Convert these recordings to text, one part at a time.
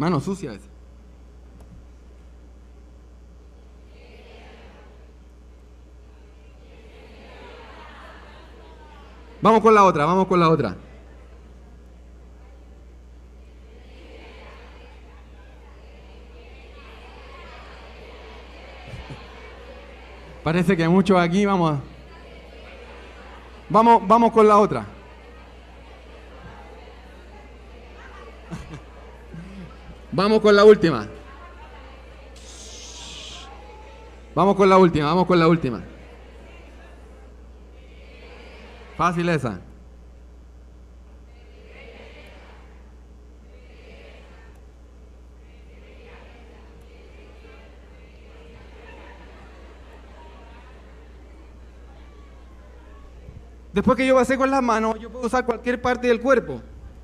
Mano sucia esa. Vamos con la otra, vamos con la otra. Parece que muchos aquí vamos con la otra. Vamos con la última. Vamos con la última, vamos con la última. Fácil esa. Después que yo pasé con las manos, yo puedo usar cualquier parte del cuerpo,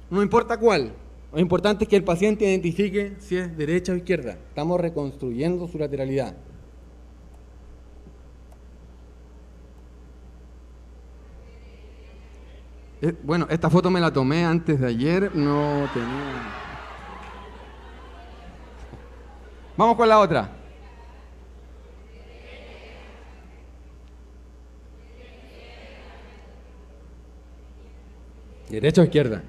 no importa cuál. Lo importante es que el paciente identifique si es derecha o izquierda. Estamos reconstruyendo su lateralidad. Bueno, esta foto me la tomé antes de ayer, no tenía... Vamos con la otra. ¿Derecha o izquierda?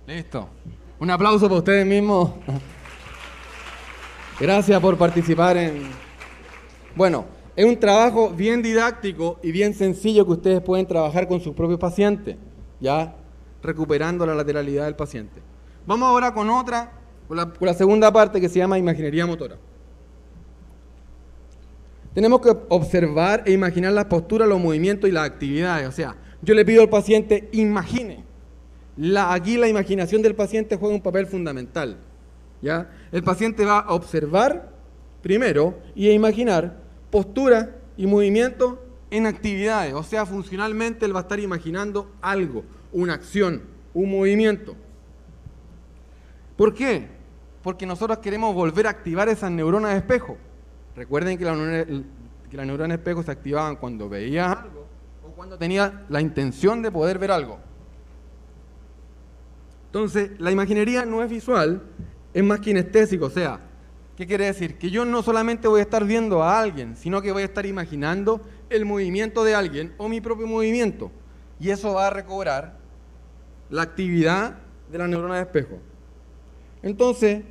Listo. Un aplauso para ustedes mismos. Gracias por participar en... Bueno, es un trabajo bien didáctico y bien sencillo que ustedes pueden trabajar con sus propios pacientes, ya recuperando la lateralidad del paciente. Vamos ahora con otra, con la segunda parte que se llama imaginería motora. Tenemos que observar e imaginar las posturas, los movimientos y las actividades. O sea, yo le pido al paciente, imagine. Aquí la imaginación del paciente juega un papel fundamental, ¿ya? El paciente va a observar primero y a imaginar postura y movimiento en actividades. O sea, funcionalmente él va a estar imaginando algo, una acción, un movimiento. ¿Por qué? Porque nosotros queremos volver a activar esas neuronas de espejo. Recuerden que las neuronas de espejo se activaban cuando veía algo o cuando tenía la intención de poder ver algo. Entonces, la imaginería no es visual, es más kinestésico. O sea, ¿qué quiere decir? Que yo no solamente voy a estar viendo a alguien, sino que voy a estar imaginando el movimiento de alguien o mi propio movimiento. Y eso va a recobrar la actividad de la neurona de espejo. Entonces,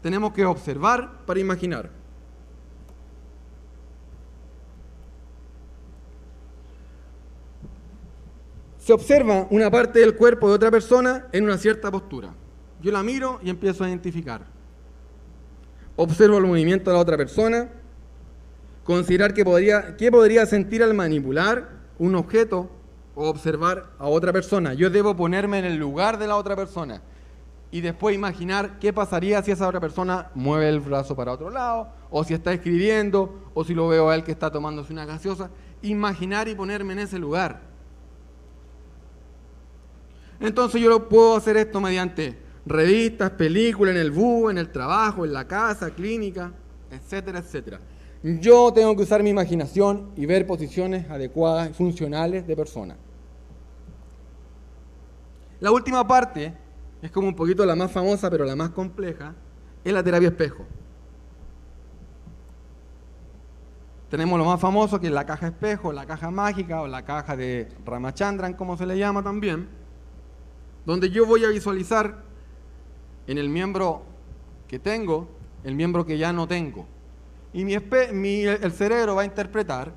tenemos que observar para imaginar. Se observa una parte del cuerpo de otra persona en una cierta postura. Yo la miro y empiezo a identificar. Observo el movimiento de la otra persona, considerar qué podría sentir al manipular un objeto o observar a otra persona. Yo debo ponerme en el lugar de la otra persona y después imaginar qué pasaría si esa otra persona mueve el brazo para otro lado, o si está escribiendo, o si lo veo a él que está tomándose una gaseosa. Imaginar y ponerme en ese lugar. Entonces yo lo puedo hacer esto mediante revistas, películas, en el bus, en el trabajo, en la casa, clínica, etcétera, etcétera. Yo tengo que usar mi imaginación y ver posiciones adecuadas y funcionales de personas. La última parte, es como un poquito la más famosa, pero la más compleja, es la terapia espejo. Tenemos lo más famoso, que es la caja espejo, la caja mágica o la caja de Ramachandran, como se le llama también, donde yo voy a visualizar en el miembro que tengo, el miembro que ya no tengo. Y el cerebro va a interpretar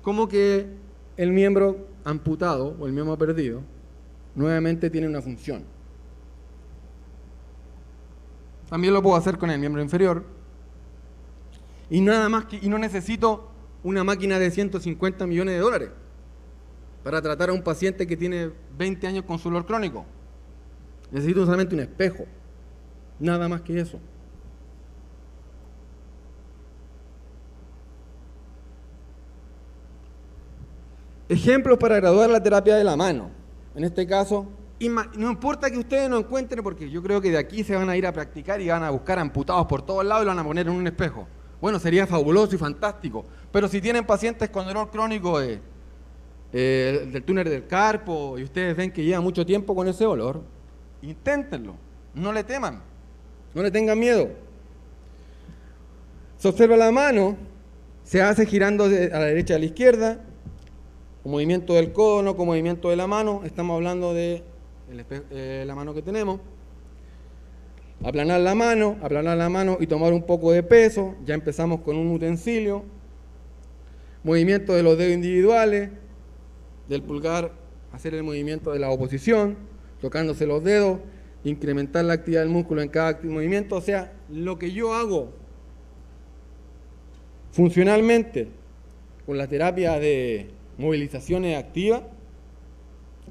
como que el miembro amputado o el miembro perdido nuevamente tiene una función. También lo puedo hacer con el miembro inferior. Y nada más y no necesito una máquina de 150 millones de dólares para tratar a un paciente que tiene 20 años con su dolor crónico. Necesito solamente un espejo, nada más que eso. Ejemplos para graduar la terapia de la mano. En este caso, no importa que ustedes no encuentren, porque yo creo que de aquí se van a ir a practicar y van a buscar amputados por todos lados y lo van a poner en un espejo. Bueno, sería fabuloso y fantástico. Pero si tienen pacientes con dolor crónico del túnel del carpo y ustedes ven que lleva mucho tiempo con ese dolor, inténtenlo. No le teman. No le tengan miedo. Se observa la mano, se hace girando a la derecha y a la izquierda, con movimiento del codo, no con movimiento de la mano. Estamos hablando de la mano que tenemos. Aplanar la mano y tomar un poco de peso. Ya empezamos con un utensilio. Movimiento de los dedos individuales, del pulgar, hacer el movimiento de la oposición, tocándose los dedos, incrementar la actividad del músculo en cada movimiento. O sea, lo que yo hago funcionalmente con la terapia de movilizaciones activas,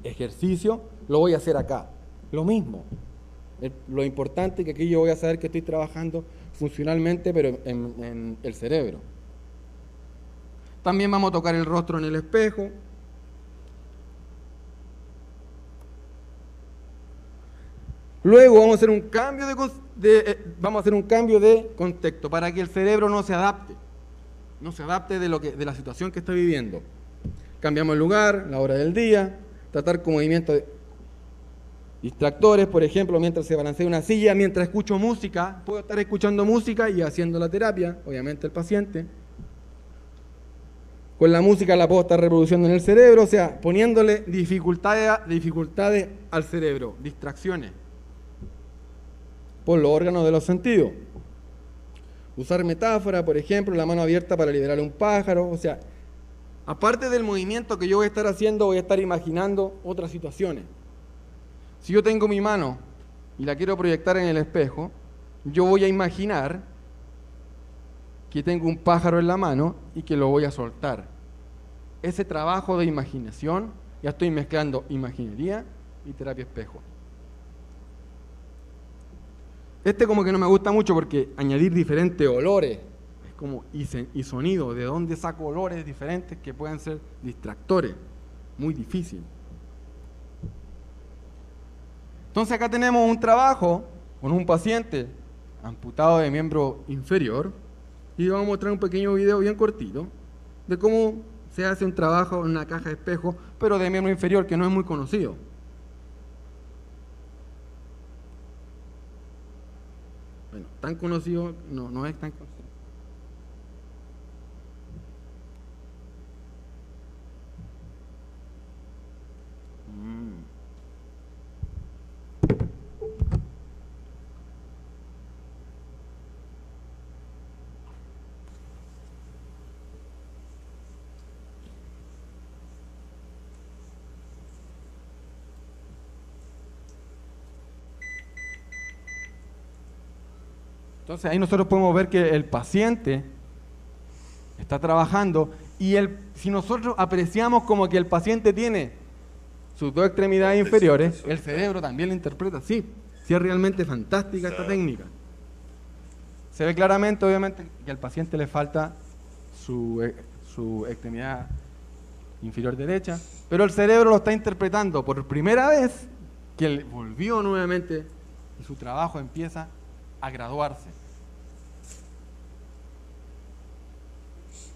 ejercicio, lo voy a hacer acá. Lo mismo. Lo importante es que aquí yo voy a saber que estoy trabajando funcionalmente, pero en el cerebro. También vamos a tocar el rostro en el espejo. Luego vamos a hacer un cambio de contexto para que el cerebro no se adapte de la situación que está viviendo. Cambiamos el lugar, la hora del día, tratar con movimientos distractores, por ejemplo, mientras se balancea una silla, mientras escucho música, puedo estar escuchando música y haciendo la terapia, obviamente el paciente. Con la música la puedo estar reproduciendo en el cerebro, o sea, poniéndole dificultades al cerebro, distracciones, por los órganos de los sentidos. Usar metáfora, por ejemplo, la mano abierta para liberar un pájaro, o sea, aparte del movimiento que yo voy a estar haciendo, voy a estar imaginando otras situaciones. Si yo tengo mi mano y la quiero proyectar en el espejo, yo voy a imaginar que tengo un pájaro en la mano y que lo voy a soltar. Ese trabajo de imaginación, ya estoy mezclando imaginería y terapia espejo. Como que no me gusta mucho porque añadir diferentes olores y sonidos, ¿de dónde saco olores diferentes que pueden ser distractores? Muy difícil. Entonces acá tenemos un trabajo con un paciente amputado de miembro inferior y vamos a mostrar un pequeño video bien cortito de cómo se hace un trabajo en una caja de espejo, pero de miembro inferior, que no es muy conocido. Bueno, tan conocido no es tan conocido. Entonces ahí nosotros podemos ver que el paciente está trabajando y si nosotros apreciamos como que el paciente tiene sus dos extremidades inferiores, el cerebro también lo interpreta así. Sí, es realmente fantástica esta técnica. Se ve claramente, obviamente, que al paciente le falta su extremidad inferior derecha, pero el cerebro lo está interpretando por primera vez, que él volvió nuevamente y su trabajo empieza a graduarse.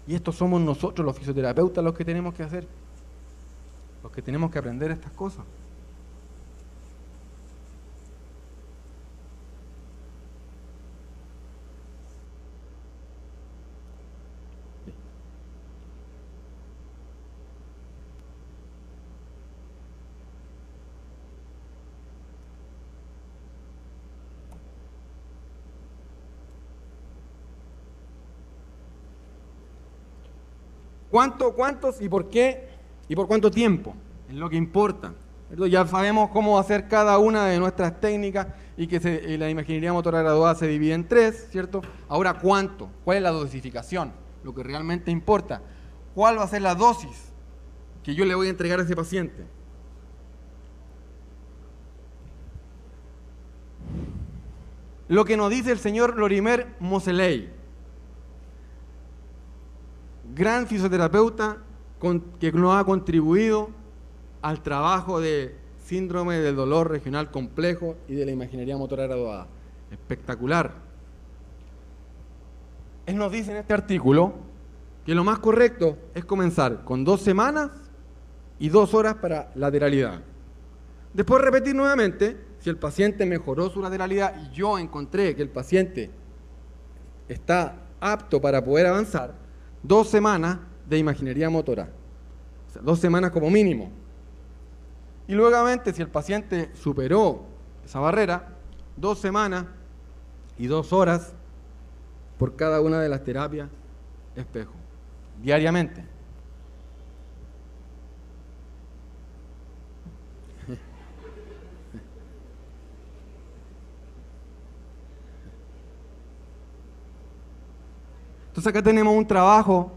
Y estos somos nosotros los fisioterapeutas los que tenemos que hacer, los que tenemos que aprender estas cosas. ¿Cuántos y por qué y por cuánto tiempo? Es lo que importa. Ya sabemos cómo hacer cada una de nuestras técnicas y que la imaginería motora graduada se divide en 3, ¿cierto? Ahora, ¿cuánto? ¿Cuál es la dosificación? Lo que realmente importa. ¿Cuál va a ser la dosis que yo le voy a entregar a ese paciente? Lo que nos dice el señor Lorimer Moseley, gran fisioterapeuta que nos ha contribuido al trabajo de síndrome del dolor regional complejo y de la imaginería motora graduada. Espectacular. Él nos dice en este artículo que lo más correcto es comenzar con 2 semanas y 2 horas para lateralidad. Después repetir nuevamente, si el paciente mejoró su lateralidad y yo encontré que el paciente está apto para poder avanzar, 2 semanas de imaginería motora. O sea, 2 semanas como mínimo. Y luego, si el paciente superó esa barrera, 2 semanas y 2 horas por cada una de las terapias espejo, diariamente. Entonces acá tenemos un trabajo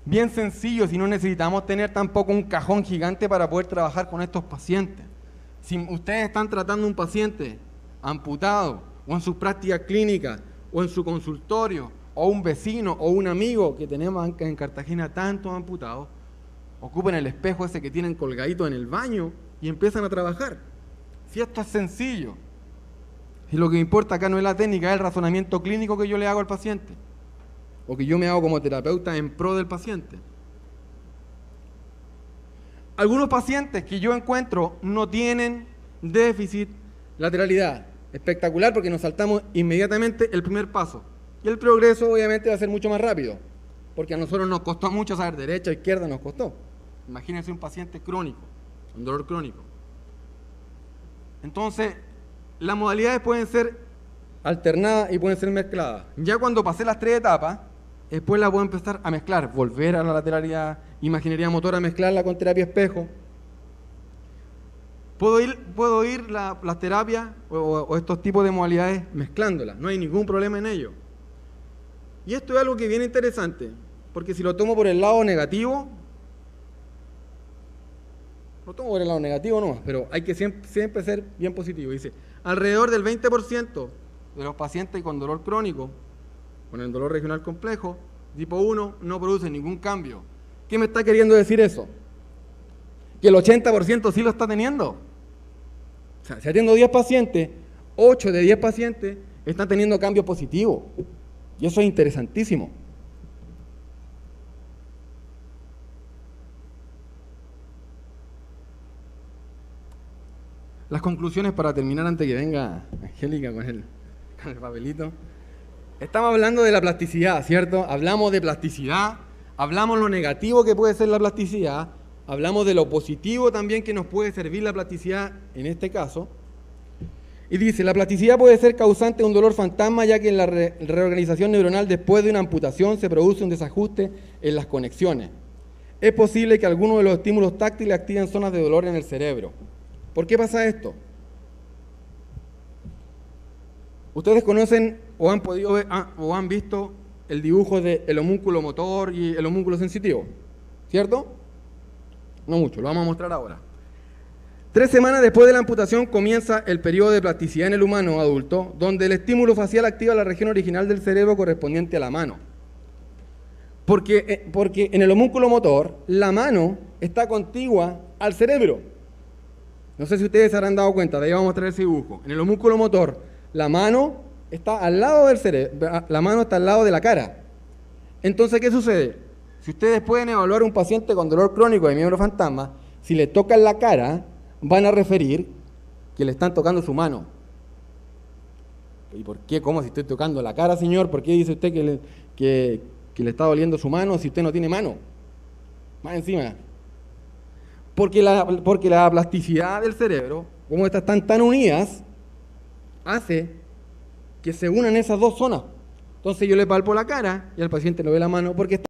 bien sencillo, si no necesitamos tener tampoco un cajón gigante para poder trabajar con estos pacientes. Si ustedes están tratando un paciente amputado, o en sus prácticas clínicas, o en su consultorio, o un vecino, o un amigo que tenemos en Cartagena tantos amputados, ocupen el espejo ese que tienen colgadito en el baño y empiezan a trabajar. Si esto es sencillo, si lo que importa acá no es la técnica, es el razonamiento clínico que yo le hago al paciente, o que yo me hago como terapeuta en pro del paciente. Algunos pacientes que yo encuentro no tienen déficit lateralidad. Espectacular, porque nos saltamos inmediatamente el primer paso. Y el progreso obviamente va a ser mucho más rápido, porque a nosotros nos costó mucho saber derecha o izquierda, nos costó. Imagínense un paciente crónico, un dolor crónico. Entonces, las modalidades pueden ser alternadas y pueden ser mezcladas. Ya cuando pasé las 3 etapas, después la puedo empezar a mezclar, volver a la lateralidad, imaginería motora, mezclarla con terapia espejo. Puedo ir las terapias o estos tipos de modalidades mezclándolas, no hay ningún problema en ello. Y esto es algo que viene interesante, porque si lo tomo por el lado negativo, nomás, pero hay que siempre ser bien positivo. Dice, alrededor del 20% de los pacientes con dolor crónico, con el dolor regional complejo, tipo 1, no producen ningún cambio. ¿Qué me está queriendo decir eso? Que el 80% sí lo está teniendo. O sea, si atiendo 10 pacientes, 8 de 10 pacientes están teniendo cambios positivos. Y eso es interesantísimo. Las conclusiones para terminar antes que venga Angélica con el papelito. Estamos hablando de la plasticidad, ¿cierto? Hablamos de plasticidad, hablamos lo negativo que puede ser la plasticidad, hablamos de lo positivo también que nos puede servir la plasticidad en este caso. Y dice, la plasticidad puede ser causante de un dolor fantasma, ya que en la reorganización neuronal después de una amputación se produce un desajuste en las conexiones. Es posible que algunos de los estímulos táctiles activen zonas de dolor en el cerebro. ¿Por qué pasa esto? Ustedes conocen o han podido ver, o han visto el dibujo del homúnculo motor y el homúnculo sensitivo, ¿cierto? No mucho, lo vamos a mostrar ahora. 3 semanas después de la amputación comienza el periodo de plasticidad en el humano adulto, donde el estímulo facial activa la región original del cerebro correspondiente a la mano. Porque en el homúnculo motor, la mano está contigua al cerebro. No sé si ustedes se habrán dado cuenta, de ahí vamos a mostrar ese dibujo. En el homúnculo motor, la mano está al lado del cerebro, la mano está al lado de la cara. Entonces, ¿qué sucede? Si ustedes pueden evaluar a un paciente con dolor crónico de miembro fantasma, si le tocan la cara, van a referir que le están tocando su mano. ¿Y por qué? ¿Cómo? Si estoy tocando la cara, señor, ¿por qué dice usted que le está doliendo su mano si usted no tiene mano? Más encima. Porque la plasticidad del cerebro, como estas están tan unidas, hace que se unan esas dos zonas. Entonces yo le palpo la cara y al paciente le ve la mano porque está